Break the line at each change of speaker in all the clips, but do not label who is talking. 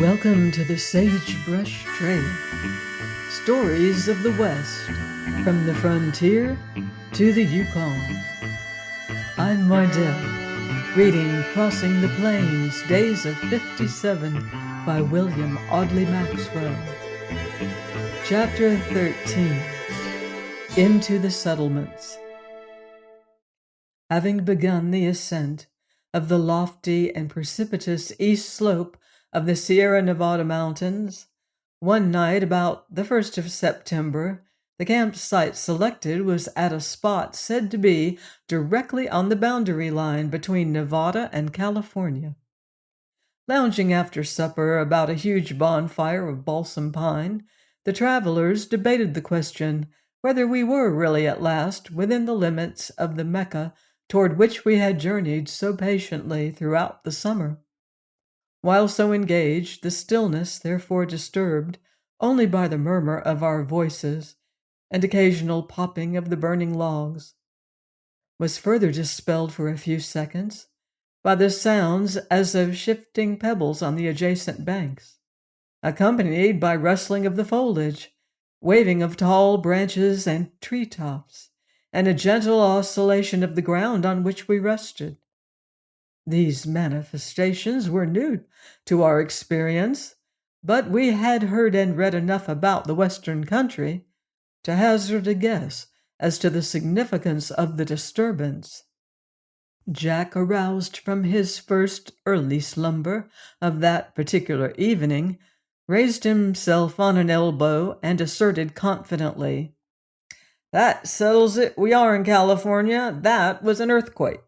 Welcome to the Sagebrush Trail. Stories of the West, from the frontier to the Yukon. I'm Mardell, reading Crossing the Plains, Days of 57 by William Audley Maxwell. Chapter 13, Into the Settlements. Having begun the ascent of the lofty and precipitous east slope of the Sierra Nevada mountains, one night about the 1st of September, the campsite selected was at a spot said to be directly on the boundary line between Nevada and California. Lounging after supper about a huge bonfire of balsam pine, the travelers debated the question whether we were really at last within the limits of the Mecca toward which we had journeyed so patiently throughout the summer. While so engaged, the stillness, therefore disturbed only by the murmur of our voices and occasional popping of the burning logs, was further dispelled for a few seconds by the sounds as of shifting pebbles on the adjacent banks, accompanied by rustling of the foliage, waving of tall branches and tree-tops, and a gentle oscillation of the ground on which we rested. These manifestations were new to our experience, but we had heard and read enough about the Western country to hazard a guess as to the significance of the disturbance. Jack, aroused from his first early slumber of that particular evening, raised himself on an elbow and asserted confidently, "That settles it. We are in California. That was an earthquake."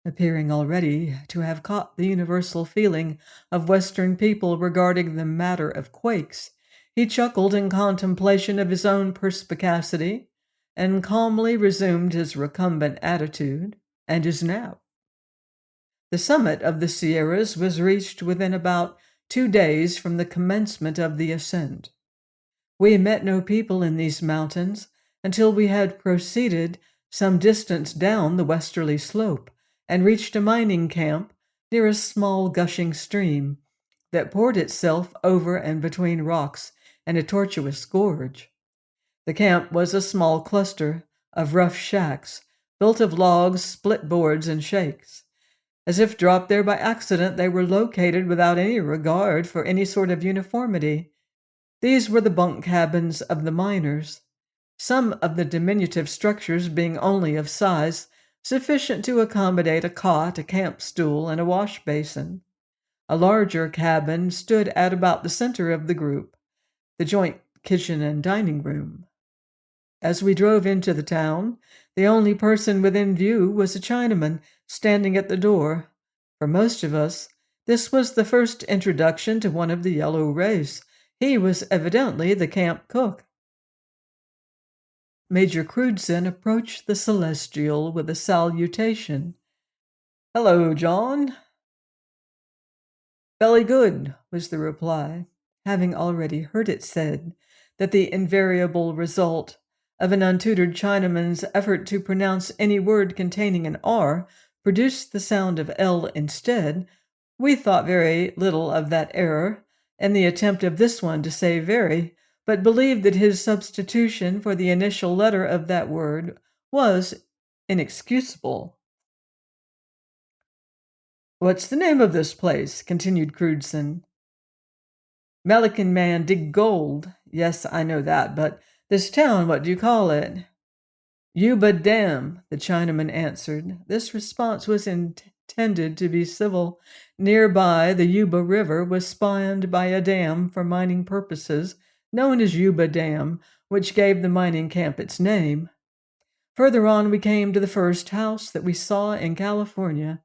Appearing already to have caught the universal feeling of Western people regarding the matter of quakes, he chuckled in contemplation of his own perspicacity and calmly resumed his recumbent attitude and his nap. The summit of the Sierras was reached within about 2 days from the commencement of the ascent. We met no people in these mountains until we had proceeded some distance down the westerly slope and reached a mining camp near a small gushing stream that poured itself over and between rocks and a tortuous gorge. The camp was a small cluster of rough shacks built of logs, split boards, and shakes. As if dropped there by accident, they were located without any regard for any sort of uniformity. These were the bunk cabins of the miners, some of the diminutive structures being only of size sufficient to accommodate a cot, a camp stool, and a wash basin. A larger cabin stood at about the center of the group, the joint kitchen and dining room. As we drove into the town, the only person within view was a Chinaman standing at the door. For most of us, this was the first introduction to one of the yellow race. He was evidently the camp cook. Major Crewdson approached the Celestial with a salutation. "Hello, John." "Belly good," was the reply, having already heard it said that the invariable result of an untutored Chinaman's effort to pronounce any word containing an R produced the sound of L instead. We thought very little of that error, and the attempt of this one to say very, but believed that his substitution for the initial letter of that word was inexcusable. "What's the name of this place?" continued Crewdson. "Melican man dig gold. Yes, I know that, but this town, what do you call it?" "Yuba Dam," the Chinaman answered. This response was intended to be civil. Nearby, the Yuba River was spanned by a dam for mining purposes, known as Yuba Dam, which gave the mining camp its name. Further on, we came to the first house that we saw in California,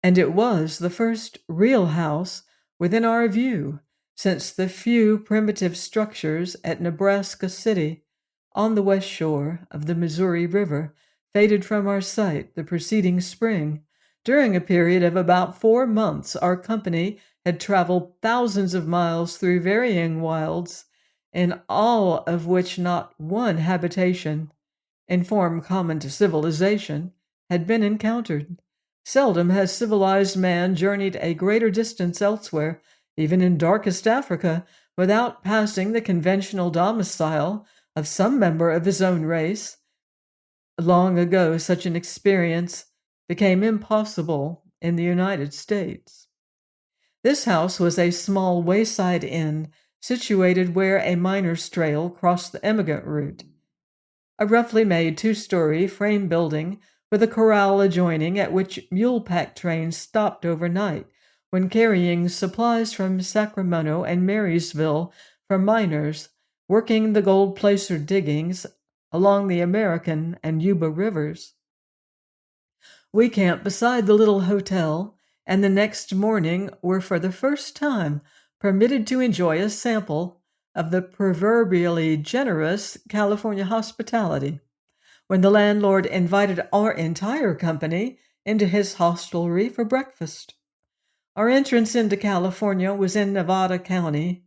and it was the first real house within our view since the few primitive structures at Nebraska City on the west shore of the Missouri River faded from our sight the preceding spring. During a period of about 4 months, our company had traveled thousands of miles through varying wilds, in all of which not one habitation, in form common to civilization, had been encountered. Seldom has civilized man journeyed a greater distance elsewhere, even in darkest Africa, without passing the conventional domicile of some member of his own race. Long ago, such an experience became impossible in the United States. This house was a small wayside inn situated where a miner's trail crossed the emigrant route. A roughly made two-story frame building with a corral adjoining at which mule-pack trains stopped overnight when carrying supplies from Sacramento and Marysville for miners working the gold placer diggings along the American and Yuba rivers. We camped beside the little hotel, and the next morning were for the first time permitted to enjoy a sample of the proverbially generous California hospitality when the landlord invited our entire company into his hostelry for breakfast. Our entrance into California was in Nevada County,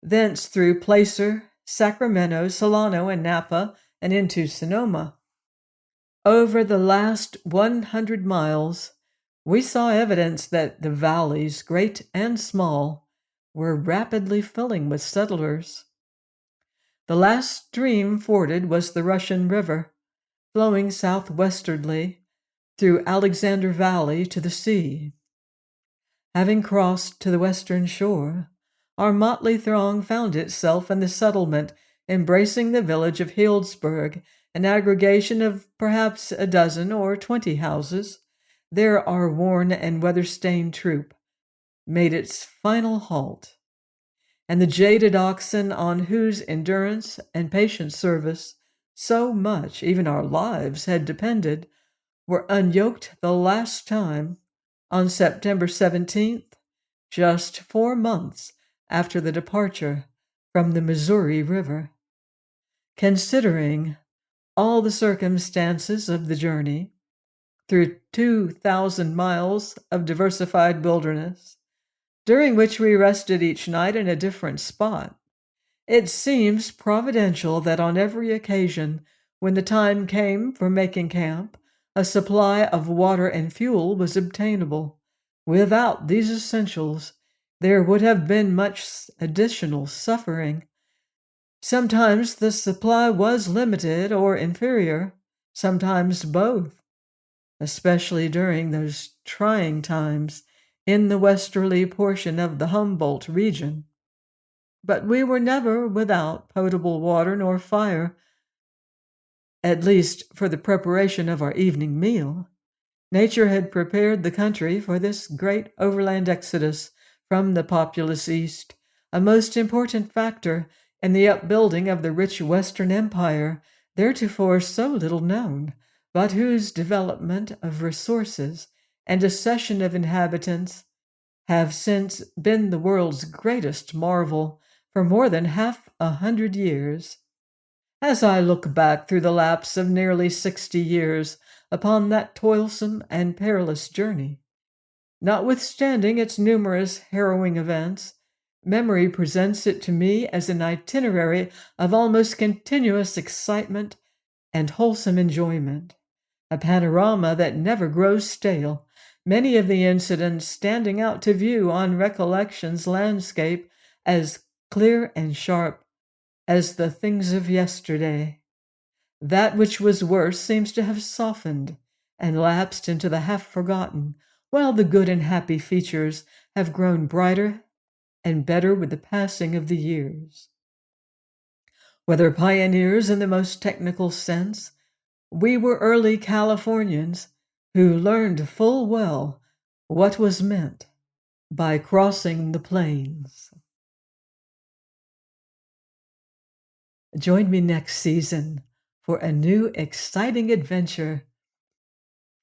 thence through Placer, Sacramento, Solano, and Napa, and into Sonoma. Over the last 100 miles, we saw evidence that the valleys, great and small, were rapidly filling with settlers. The last stream forded was the Russian River, flowing southwestwardly through Alexander Valley to the sea. Having crossed to the western shore, our motley throng found itself in the settlement embracing the village of Healdsburg, an aggregation of perhaps a dozen or 20 houses. There our worn and weather-stained troop made its final halt, and the jaded oxen on whose endurance and patient service so much, even our lives, had depended, were unyoked the last time on September 17th, just 4 months after the departure from the Missouri River. Considering all the circumstances of the journey through 2,000 miles of diversified wilderness, during which we rested each night in a different spot, it seems providential that on every occasion when the time came for making camp, a supply of water and fuel was obtainable. Without these essentials, there would have been much additional suffering. Sometimes the supply was limited or inferior, sometimes both, especially during those trying times in the westerly portion of the Humboldt region. But we were never without potable water nor fire, at least for the preparation of our evening meal. Nature had prepared the country for this great overland exodus from the populous East, a most important factor in the upbuilding of the rich Western Empire, theretofore so little known, but whose development of resources and accession of inhabitants have since been the world's greatest marvel for more than 100 years. As I look back through the lapse of nearly 60 years upon that toilsome and perilous journey, notwithstanding its numerous harrowing events, memory presents it to me as an itinerary of almost continuous excitement and wholesome enjoyment, a panorama that never grows stale, many of the incidents standing out to view on recollection's landscape as clear and sharp as the things of yesterday. That which was worse seems to have softened and lapsed into the half-forgotten, while the good and happy features have grown brighter and better with the passing of the years. Whether pioneers in the most technical sense, we were early Californians who learned full well what was meant by crossing the plains. Join me next season for a new exciting adventure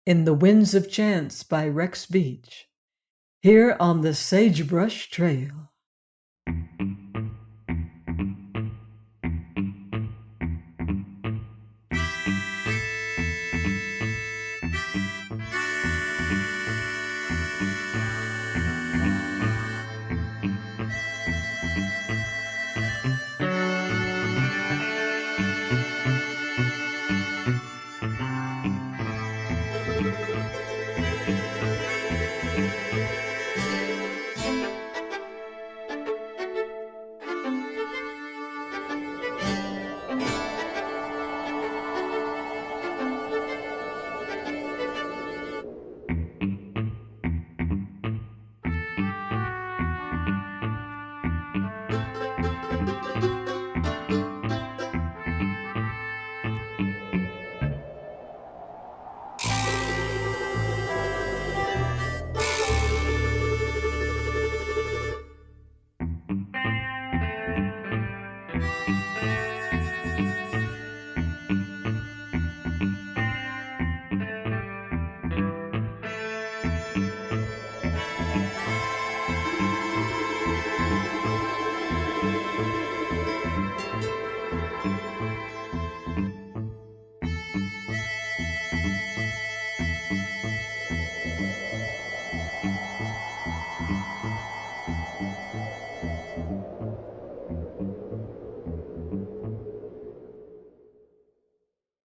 in the Winds of Chance by Rex Beach, here on the Sagebrush Trail.